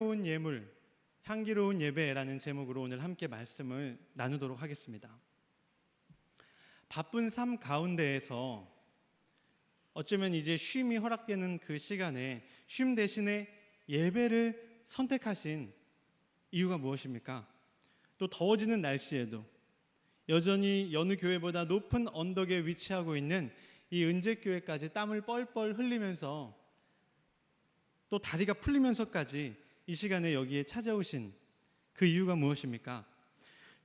향기로운 예물, 향기로운 예배라는 제목으로 오늘 함께 말씀을 나누도록 하겠습니다. 바쁜 삶 가운데에서 어쩌면 이제 쉼이 허락되는 그 시간에 쉼 대신에 예배를 선택하신 이유가 무엇입니까? 또 더워지는 날씨에도 여전히 여느 교회보다 높은 언덕에 위치하고 있는 이 은재교회까지 땀을 뻘뻘 흘리면서 또 다리가 풀리면서까지 이 시간에 여기에 찾아오신 그 이유가 무엇입니까?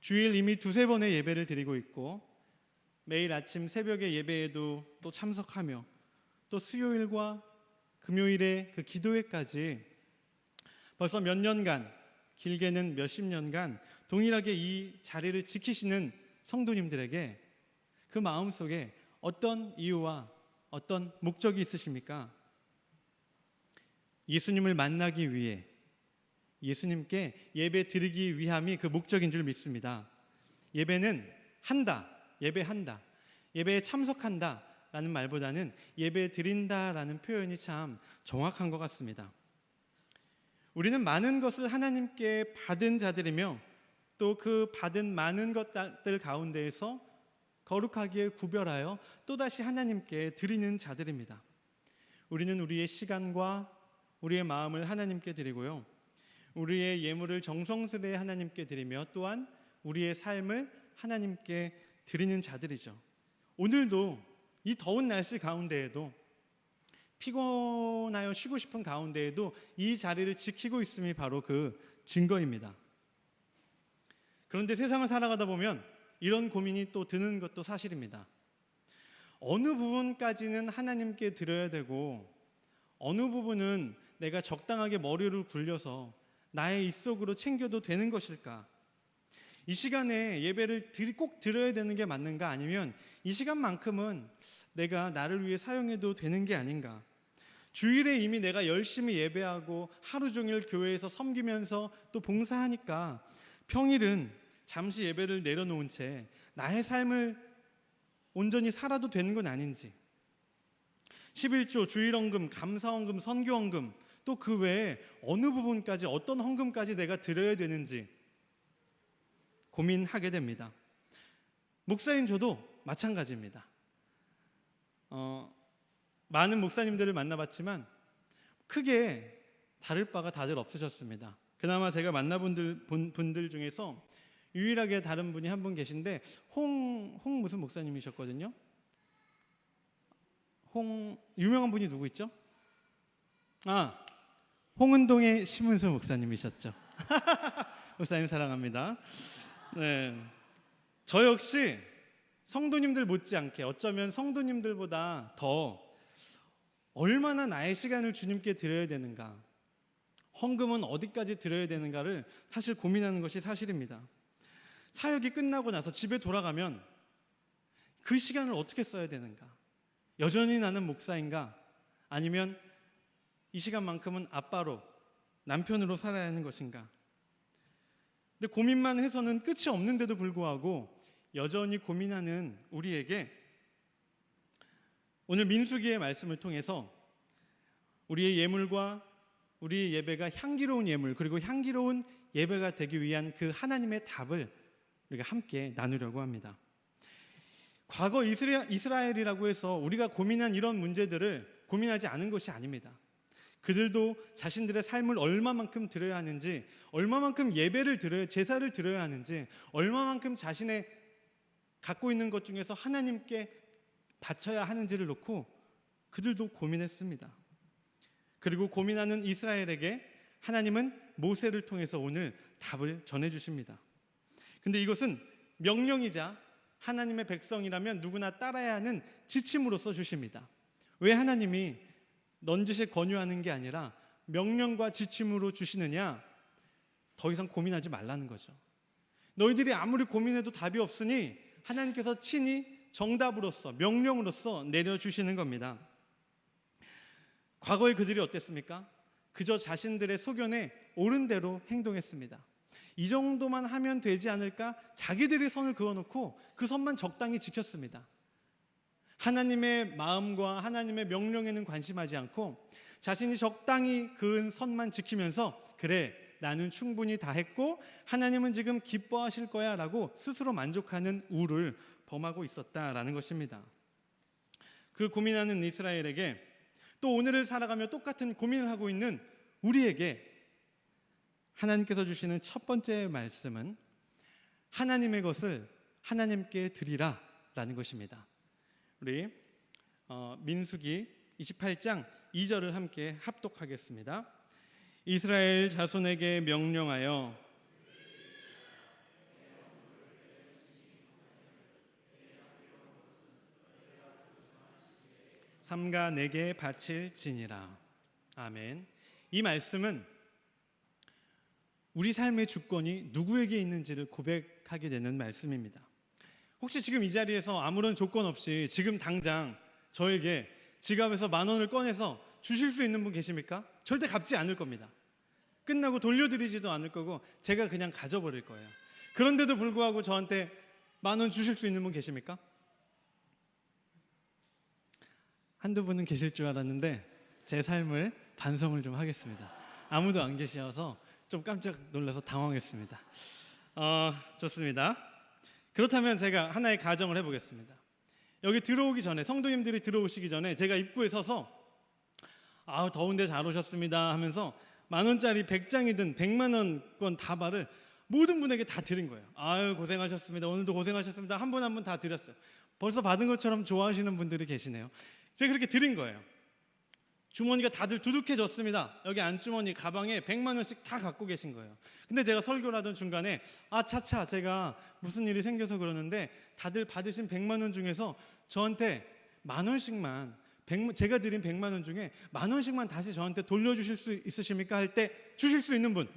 주일 이미 두세 번의 예배를 드리고 있고 매일 아침 새벽의 예배에도 또 참석하며 또 수요일과 금요일의 그 기도회까지 벌써 몇 년간, 길게는 몇십 년간 동일하게 이 자리를 지키시는 성도님들에게 그 마음속에 어떤 이유와 어떤 목적이 있으십니까? 예수님을 만나기 위해 예수님께 예배 드리기 위함이 그 목적인 줄 믿습니다. 예배는 한다, 예배한다, 예배에 참석한다 라는 말보다는 예배 드린다 라는 표현이 참 정확한 것 같습니다. 우리는 많은 것을 하나님께 받은 자들이며 또 그 받은 많은 것들 가운데에서 거룩하게 구별하여 또다시 하나님께 드리는 자들입니다. 우리는 우리의 시간과 우리의 마음을 하나님께 드리고요, 우리의 예물을 정성스레 하나님께 드리며 또한 우리의 삶을 하나님께 드리는 자들이죠. 오늘도 이 더운 날씨 가운데에도 피곤하여 쉬고 싶은 가운데에도 이 자리를 지키고 있음이 바로 그 증거입니다. 그런데 세상을 살아가다 보면 이런 고민이 또 드는 것도 사실입니다. 어느 부분까지는 하나님께 드려야 되고 어느 부분은 내가 적당하게 머리를 굴려서 나의 입속으로 챙겨도 되는 것일까? 이 시간에 예배를 꼭 드려야 되는 게 맞는가? 아니면 이 시간만큼은 내가 나를 위해 사용해도 되는 게 아닌가? 주일에 이미 내가 열심히 예배하고 하루 종일 교회에서 섬기면서 또 봉사하니까 평일은 잠시 예배를 내려놓은 채 나의 삶을 온전히 살아도 되는 건 아닌지, 11조, 주일헌금, 감사헌금, 선교헌금, 또 그 외에 어느 부분까지 어떤 헌금까지 내가 드려야 되는지 고민하게 됩니다. 목사인 저도 마찬가지입니다. 많은 목사님들을 만나봤지만 크게 다를 바가 다들 없으셨습니다. 그나마 제가 만나본 분들 중에서 유일하게 다른 분이 한 분 계신데 홍 무슨 목사님이셨거든요. 유명한 분이 누구 있죠? 홍은동의 심은수 목사님이셨죠. 목사님 사랑합니다. 네, 저 역시 성도님들 못지않게 어쩌면 성도님들보다 더 얼마나 나의 시간을 주님께 드려야 되는가, 헌금은 어디까지 드려야 되는가를 사실 고민하는 것이 사실입니다. 사역이 끝나고 나서 집에 돌아가면 그 시간을 어떻게 써야 되는가? 여전히 나는 목사인가? 아니면 이 시간만큼은 아빠로, 남편으로 살아야 하는 것인가? 근데 고민만 해서는 끝이 없는데도 불구하고 여전히 고민하는 우리에게 오늘 민수기의 말씀을 통해서 우리의 예물과 우리의 예배가 향기로운 예물, 그리고 향기로운 예배가 되기 위한 그 하나님의 답을 우리가 함께 나누려고 합니다. 과거 이스라엘이라고 해서 우리가 고민한 이런 문제들을 고민하지 않은 것이 아닙니다. 그들도 자신들의 삶을 얼마만큼 드려야 하는지, 얼마만큼 예배를 드려야, 제사를 드려야 하는지, 얼마만큼 자신의 갖고 있는 것 중에서 하나님께 바쳐야 하는지를 놓고 그들도 고민했습니다. 그리고 고민하는 이스라엘에게 하나님은 모세를 통해서 오늘 답을 전해주십니다. 근데 이것은 명령이자 하나님의 백성이라면 누구나 따라야 하는 지침으로서 주십니다. 왜 하나님이 넌지시 권유하는 게 아니라 명령과 지침으로 주시느냐? 더 이상 고민하지 말라는 거죠. 너희들이 아무리 고민해도 답이 없으니 하나님께서 친히 정답으로서, 명령으로서 내려주시는 겁니다. 과거에 그들이 어땠습니까? 그저 자신들의 소견에 옳은 대로 행동했습니다. 이 정도만 하면 되지 않을까? 자기들이 선을 그어놓고 그 선만 적당히 지켰습니다. 하나님의 마음과 하나님의 명령에는 관심하지 않고 자신이 적당히 그은 선만 지키면서 그래, 나는 충분히 다 했고 하나님은 지금 기뻐하실 거야 라고 스스로 만족하는 우를 범하고 있었다라는 것입니다. 그 고민하는 이스라엘에게, 또 오늘을 살아가며 똑같은 고민을 하고 있는 우리에게 하나님께서 주시는 첫 번째 말씀은 하나님의 것을 하나님께 드리라 라는 것입니다. 우리 민수기 28장 2절을 함께 합독하겠습니다. 이스라엘 자손에게 명령하여 삼가 내게 바칠지니라. 아멘. 이 말씀은 우리 삶의 주권이 누구에게 있는지를 고백하게 되는 말씀입니다. 혹시 지금 이 자리에서 아무런 조건 없이 지금 당장 저에게 지갑에서 10,000원을 꺼내서 주실 수 있는 분 계십니까? 절대 갚지 않을 겁니다. 끝나고 돌려드리지도 않을 거고 제가 그냥 가져버릴 거예요. 그런데도 불구하고 저한테 10,000원 주실 수 있는 분 계십니까? 한두 분은 계실 줄 알았는데 제 삶을 반성을 좀 하겠습니다. 아무도 안 계셔서 좀 깜짝 놀라서 당황했습니다. 좋습니다. 그렇다면 제가 하나의 가정을 해보겠습니다. 여기 들어오기 전에, 성도님들이 들어오시기 전에 제가 입구에 서서 더운데 잘 오셨습니다 하면서 10,000원짜리 100장이든 100만원권 다발을 모든 분에게 다 드린 거예요. 아유 고생하셨습니다. 오늘도 고생하셨습니다. 한 분 한 분 다 드렸어요. 벌써 받은 것처럼 좋아하시는 분들이 계시네요. 제가 그렇게 드린 거예요. 주머니가 다들 두둑해졌습니다. 여기 안주머니, 가방에 100만원씩 다 갖고 계신 거예요. 근데 제가 설교를 하던 중간에 차차 제가 무슨 일이 생겨서 그러는데 다들 받으신 100만원 중에서 저한테 10,000원씩만, 제가 드린 100만원 중에 10,000원씩만 다시 저한테 돌려주실 수 있으십니까? 할 때 주실 수 있는 분.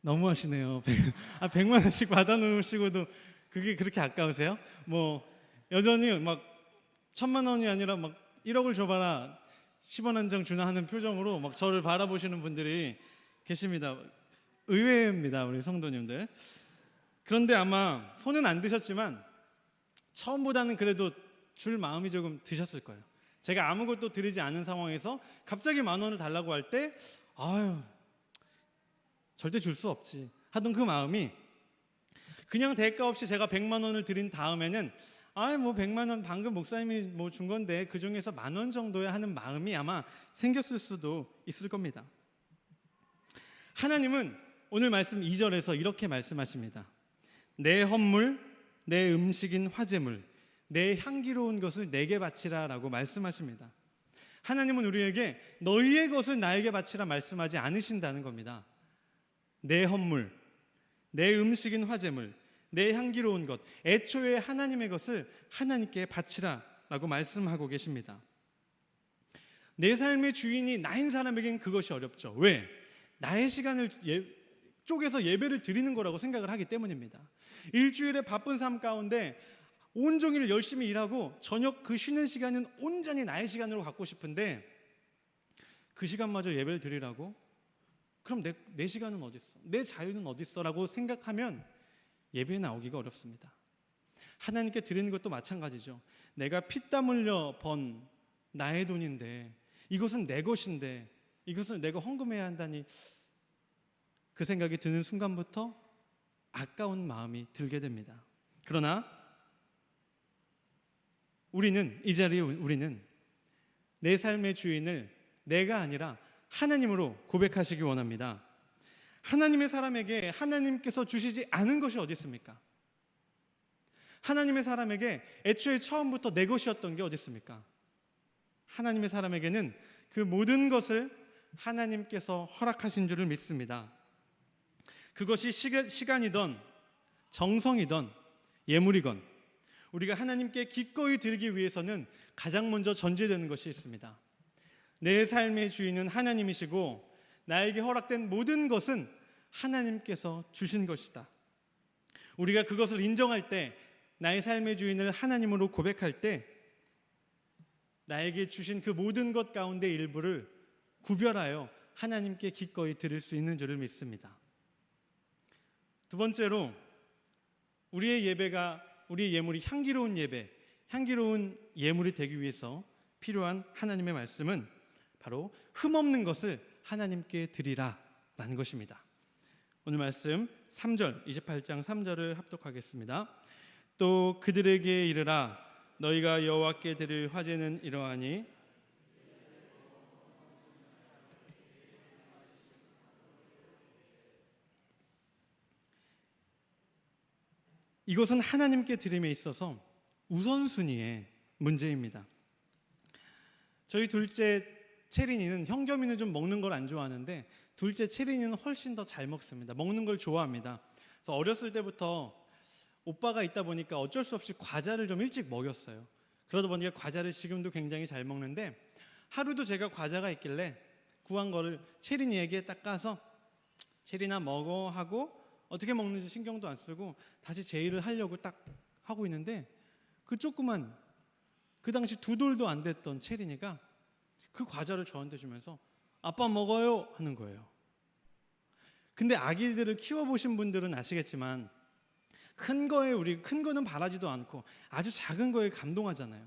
너무하시네요. 100만원씩 받아놓으시고도 그게 그렇게 아까우세요? 여전히 막 1,000만원이 아니라 막 1억을 줘봐라, 10원 한 장 주나 하는 표정으로 막 저를 바라보시는 분들이 계십니다. 의외입니다, 우리 성도님들. 그런데 아마 손은 안 드셨지만 처음보다는 그래도 줄 마음이 조금 드셨을 거예요. 제가 아무것도 드리지 않은 상황에서 갑자기 10,000원을 달라고 할 때 절대 줄 수 없지 하던 그 마음이, 그냥 대가 없이 제가 100만원을 드린 다음에는 100만원 방금 목사님이 준 건데 그 중에서 10,000원 정도야 하는 마음이 아마 생겼을 수도 있을 겁니다. 하나님은 오늘 말씀 2절에서 이렇게 말씀하십니다. 내 헌물, 내 음식인 화제물, 내 향기로운 것을 내게 바치라 라고 말씀하십니다. 하나님은 우리에게 너희의 것을 나에게 바치라 말씀하지 않으신다는 겁니다. 내 헌물, 내 음식인 화제물, 내 향기로운 것, 애초에 하나님의 것을 하나님께 바치라 라고 말씀하고 계십니다. 내 삶의 주인이 나인 사람에겐 그것이 어렵죠. 왜? 나의 시간을 쪼개서 예배를 드리는 거라고 생각을 하기 때문입니다. 일주일의 바쁜 삶 가운데 온종일 열심히 일하고 저녁 그 쉬는 시간은 온전히 나의 시간으로 갖고 싶은데 그 시간마저 예배를 드리라고? 그럼 내 시간은 어디 있어? 내 자유는 어디 있어? 라고 생각하면 예배에 나오기가 어렵습니다. 하나님께 드리는 것도 마찬가지죠. 내가 피땀 흘려 번 나의 돈인데, 이것은 내 것인데 이것을 내가 헌금해야 한다니, 그 생각이 드는 순간부터 아까운 마음이 들게 됩니다. 그러나 이 자리에 우리는 내 삶의 주인을 내가 아니라 하나님으로 고백하시기 원합니다. 하나님의 사람에게 하나님께서 주시지 않은 것이 어디 있습니까? 하나님의 사람에게 애초에 처음부터 내 것이었던 게 어디 있습니까? 하나님의 사람에게는 그 모든 것을 하나님께서 허락하신 줄을 믿습니다. 그것이 시간이든 정성이든 예물이건 우리가 하나님께 기꺼이 드리기 위해서는 가장 먼저 전제되는 것이 있습니다. 내 삶의 주인은 하나님이시고 나에게 허락된 모든 것은 하나님께서 주신 것이다. 우리가 그것을 인정할 때, 나의 삶의 주인을 하나님으로 고백할 때 나에게 주신 그 모든 것 가운데 일부를 구별하여 하나님께 기꺼이 드릴 수 있는 줄을 믿습니다. 두 번째로 우리의 예물이 향기로운 예배, 향기로운 예물이 되기 위해서 필요한 하나님의 말씀은 바로 흠없는 것을 하나님께 드리라 라는 것입니다. 오늘 말씀 3절, 28장 3절을 합독하겠습니다. 또 그들에게 이르라, 너희가 여호와께 드릴 화제는 이러하니 이것은 하나님께 드림에 있어서 우선순위의 문제입니다. 저희 둘째 체린이는, 형겸이는 좀 먹는 걸 안 좋아하는데 둘째 체린이는 훨씬 더 잘 먹습니다. 먹는 걸 좋아합니다. 그래서 어렸을 때부터 오빠가 있다 보니까 어쩔 수 없이 과자를 좀 일찍 먹였어요. 그러다 보니까 과자를 지금도 굉장히 잘 먹는데, 하루도 제가 과자가 있길래 구한 거를 체린이에게 딱 까서 체린아 먹어 하고 어떻게 먹는지 신경도 안 쓰고 다시 제 일을 하려고 딱 하고 있는데, 그 조그만, 그 당시 2돌도 안 됐던 체린이가 그 과자를 저한테 주면서 아빠 먹어요 하는 거예요. 근데 아기들을 키워보신 분들은 아시겠지만 큰 거는 바라지도 않고 아주 작은 거에 감동하잖아요.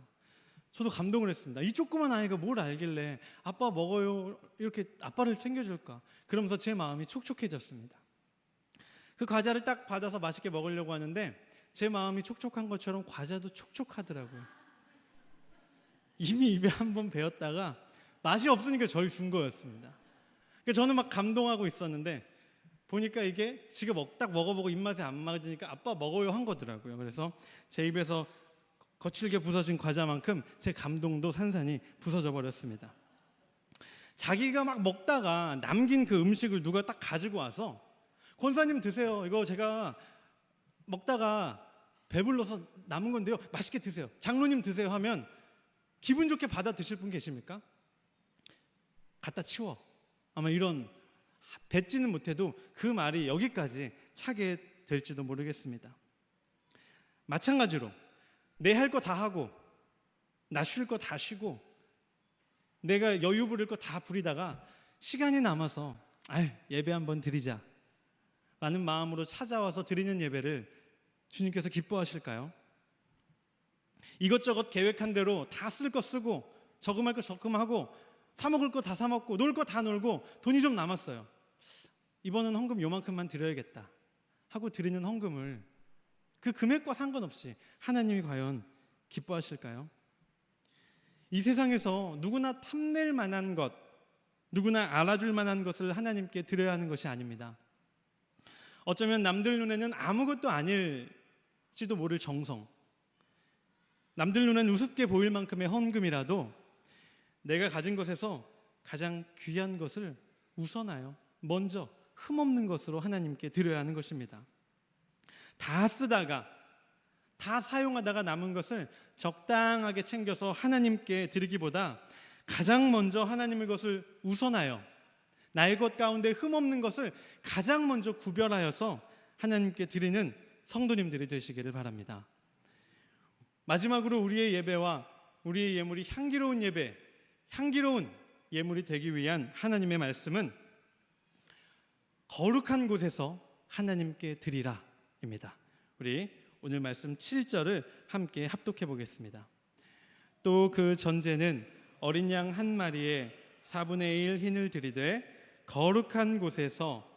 저도 감동을 했습니다. 이 조그만 아이가 뭘 알길래 아빠 먹어요 이렇게 아빠를 챙겨줄까? 그러면서 제 마음이 촉촉해졌습니다. 그 과자를 딱 받아서 맛있게 먹으려고 하는데 제 마음이 촉촉한 것처럼 과자도 촉촉하더라고요. 이미 입에 한번 베었다가 맛이 없으니까 절 준 거였습니다. 그러니까 저는 막 감동하고 있었는데 보니까 이게 지가 딱 먹어보고 입맛에 안 맞으니까 아빠 먹어요 한 거더라고요. 그래서 제 입에서 거칠게 부서진 과자만큼 제 감동도 산산이 부서져 버렸습니다. 자기가 막 먹다가 남긴 그 음식을 누가 딱 가지고 와서 권사님 드세요. 이거 제가 먹다가 배불러서 남은 건데요. 맛있게 드세요. 장로님 드세요 하면 기분 좋게 받아 드실 분 계십니까? 갖다 치워. 아마 이런 뱉지는 못해도 그 말이 여기까지 차게 될지도 모르겠습니다. 마찬가지로 내 할 거 다 하고 나 쉴 거 다 쉬고 내가 여유 부릴 거 다 부리다가 시간이 남아서 예배 한번 드리자 라는 마음으로 찾아와서 드리는 예배를 주님께서 기뻐하실까요? 이것저것 계획한 대로 다 쓸 거 쓰고 저금할 거 저금하고 사 먹을 거 다 사 먹고 놀 거 다 놀고 돈이 좀 남았어요. 이번은 헌금 요만큼만 드려야겠다 하고 드리는 헌금을 그 금액과 상관없이 하나님이 과연 기뻐하실까요? 이 세상에서 누구나 탐낼 만한 것, 누구나 알아줄 만한 것을 하나님께 드려야 하는 것이 아닙니다. 어쩌면 남들 눈에는 아무것도 아닐지도 모를 정성, 남들 눈에는 우습게 보일 만큼의 헌금이라도 내가 가진 것에서 가장 귀한 것을 우선하여 먼저 흠없는 것으로 하나님께 드려야 하는 것입니다. 다 쓰다가 다 사용하다가 남은 것을 적당하게 챙겨서 하나님께 드리기보다 가장 먼저 하나님의 것을 우선하여 나의 것 가운데 흠없는 것을 가장 먼저 구별하여서 하나님께 드리는 성도님들이 되시기를 바랍니다. 마지막으로 우리의 예배와 우리의 예물이 향기로운 예배, 향기로운 예물이 되기 위한 하나님의 말씀은 거룩한 곳에서 하나님께 드리라 입니다. 우리 오늘 말씀 7절을 함께 합독해 보겠습니다. 또 그 전제는 어린 양 한 마리에 4분의 1 흰을 드리되 거룩한 곳에서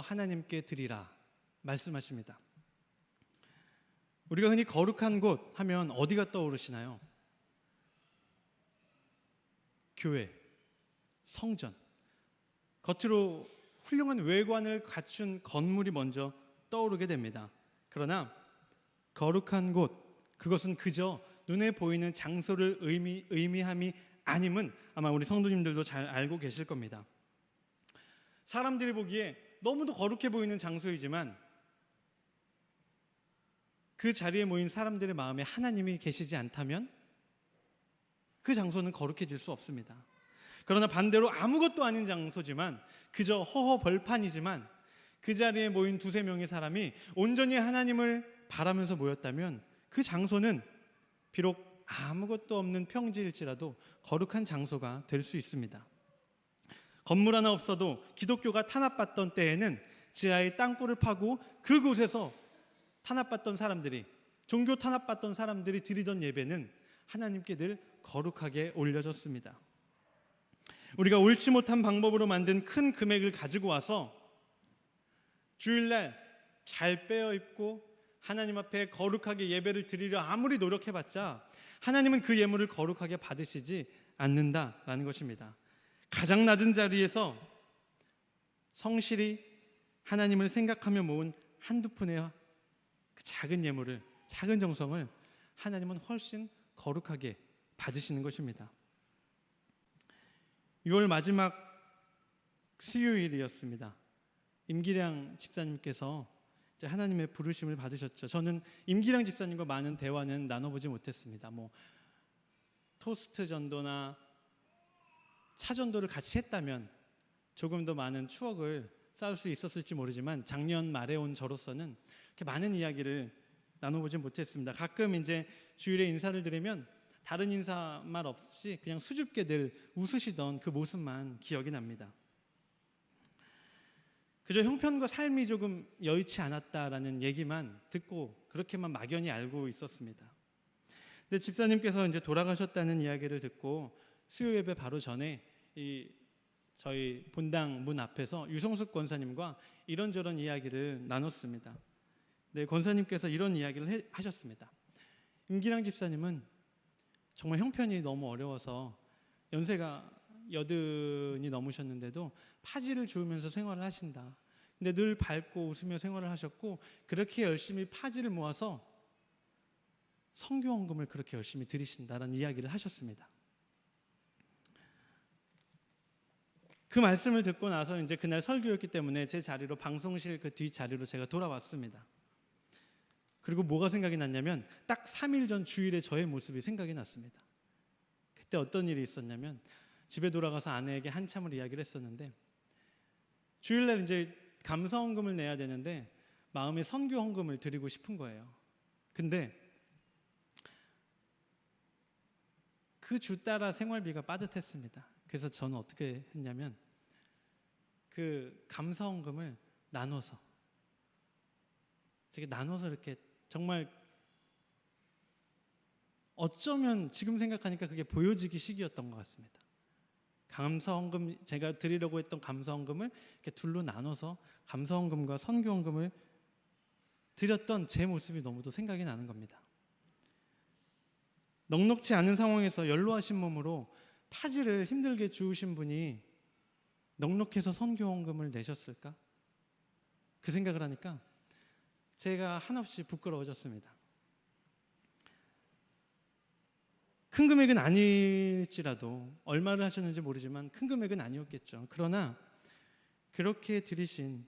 하나님께 드리라 말씀하십니다. 우리가 흔히 거룩한 곳 하면 어디가 떠오르시나요? 교회, 성전, 겉으로 훌륭한 외관을 갖춘 건물이 먼저 떠오르게 됩니다. 그러나 거룩한 곳, 그것은 그저 눈에 보이는 장소를 의미함이 아님은 아마 우리 성도님들도 잘 알고 계실 겁니다. 사람들이 보기에 너무도 거룩해 보이는 장소이지만 그 자리에 모인 사람들의 마음에 하나님이 계시지 않다면 그 장소는 거룩해질 수 없습니다. 그러나 반대로 아무것도 아닌 장소지만 그저 허허벌판이지만 그 자리에 모인 2-3명의 사람이 온전히 하나님을 바라면서 모였다면 그 장소는 비록 아무것도 없는 평지일지라도 거룩한 장소가 될 수 있습니다. 건물 하나 없어도 기독교가 탄압받던 때에는 지하의 땅굴을 파고 그곳에서 탄압받던 사람들이, 종교 탄압받던 사람들이 드리던 예배는 하나님께 늘 거룩하게 올려졌습니다. 우리가 옳지 못한 방법으로 만든 큰 금액을 가지고 와서 주일날 잘 빼어 입고 하나님 앞에 거룩하게 예배를 드리려 아무리 노력해봤자 하나님은 그 예물을 거룩하게 받으시지 않는다라는 것입니다. 가장 낮은 자리에서 성실히 하나님을 생각하며 모은 한두 푼의 그 작은 예물을, 작은 정성을 하나님은 훨씬 거룩하게 받으시는 것입니다. 6월 마지막 수요일이었습니다. 임기량 집사님께서 하나님의 부르심을 받으셨죠. 저는 임기량 집사님과 많은 대화는 나눠보지 못했습니다. 토스트 전도나 차 전도를 같이 했다면 조금 더 많은 추억을 쌓을 수 있었을지 모르지만 작년 말에 온 저로서는 이렇게 많은 이야기를 나눠보지 못했습니다. 가끔 이제 주일에 인사를 드리면 다른 인사 말 없이 그냥 수줍게 늘 웃으시던 그 모습만 기억이 납니다. 그저 형편과 삶이 조금 여의치 않았다라는 얘기만 듣고 그렇게만 막연히 알고 있었습니다. 근데 집사님께서 이제 돌아가셨다는 이야기를 듣고 수요 예배 바로 전에 저희 본당 문 앞에서 유성숙 권사님과 이런저런 이야기를 나눴습니다. 네, 권사님께서 이런 이야기를 하셨습니다. 임기랑 집사님은 정말 형편이 너무 어려워서 연세가 80이 넘으셨는데도 파지를 주우면서 생활을 하신다. 근데 늘 밝고 웃으며 생활을 하셨고 그렇게 열심히 파지를 모아서 선교헌금을 그렇게 열심히 드리신다라는 이야기를 하셨습니다. 그 말씀을 듣고 나서 이제 그날 설교였기 때문에 제 자리로, 방송실 그 뒷 자리로 제가 돌아왔습니다. 그리고 뭐가 생각이 났냐면 딱 3일 전 주일에 저의 모습이 생각이 났습니다. 그때 어떤 일이 있었냐면 집에 돌아가서 아내에게 한참을 이야기를 했었는데 주일날 이제 감사헌금을 내야 되는데 마음에 선교헌금을 드리고 싶은 거예요. 근데 그 주 따라 생활비가 빠듯했습니다. 그래서 저는 어떻게 했냐면 그 감사헌금을 나눠서 이렇게 정말 어쩌면 지금 생각하니까 그게 보여지기 식이었던 것 같습니다. 감사헌금, 제가 드리려고 했던 감사헌금을 이렇게 둘로 나눠서 감사헌금과 선교헌금을 드렸던 제 모습이 너무도 생각이 나는 겁니다. 넉넉지 않은 상황에서 연로하신 몸으로 파지를 힘들게 주우신 분이 넉넉해서 선교헌금을 내셨을까? 그 생각을 하니까 제가 한없이 부끄러워졌습니다. 큰 금액은 아닐지라도, 얼마를 하셨는지 모르지만 큰 금액은 아니었겠죠. 그러나 그렇게 드리신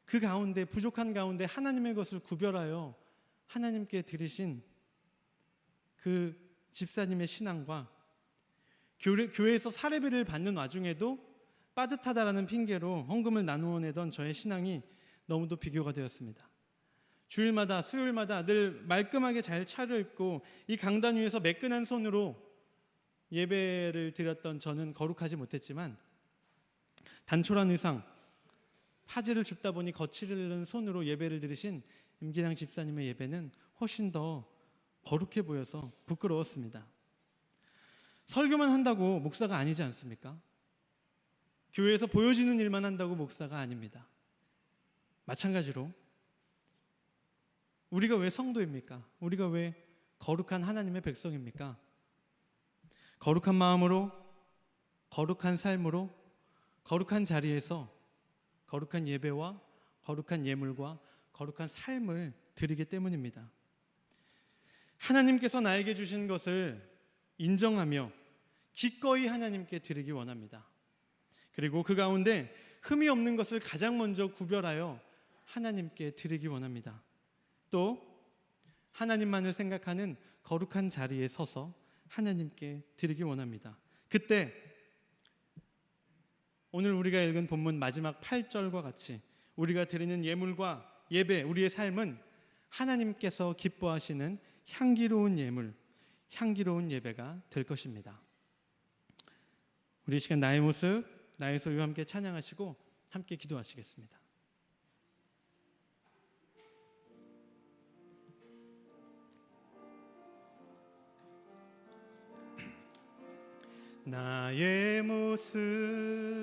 그 가운데, 부족한 가운데 하나님의 것을 구별하여 하나님께 드리신 그 집사님의 신앙과 교회에서 사례비를 받는 와중에도 빠듯하다라는 핑계로 헌금을 나누어 내던 저의 신앙이 너무도 비교가 되었습니다. 주일마다, 수요일마다 늘 말끔하게 잘 차려입고 이 강단 위에서 매끈한 손으로 예배를 드렸던 저는 거룩하지 못했지만 단촐한 의상, 파지를 줍다 보니 거칠은 손으로 예배를 드리신 임기량 집사님의 예배는 훨씬 더 거룩해 보여서 부끄러웠습니다. 설교만 한다고 목사가 아니지 않습니까? 교회에서 보여지는 일만 한다고 목사가 아닙니다. 마찬가지로 우리가 왜 성도입니까? 우리가 왜 거룩한 하나님의 백성입니까? 거룩한 마음으로, 거룩한 삶으로, 거룩한 자리에서 거룩한 예배와 거룩한 예물과 거룩한 삶을 드리기 때문입니다. 하나님께서 나에게 주신 것을 인정하며 기꺼이 하나님께 드리기 원합니다. 그리고 그 가운데 흠이 없는 것을 가장 먼저 구별하여 하나님께 드리기 원합니다. 또 하나님만을 생각하는 거룩한 자리에 서서 하나님께 드리기 원합니다. 그때 오늘 우리가 읽은 본문 마지막 8절과 같이 우리가 드리는 예물과 예배, 우리의 삶은 하나님께서 기뻐하시는 향기로운 예물, 향기로운 예배가 될 것입니다. 우리 시간 나의 모습, 나의 소유와 함께 찬양하시고 함께 기도하시겠습니다. 나의 모습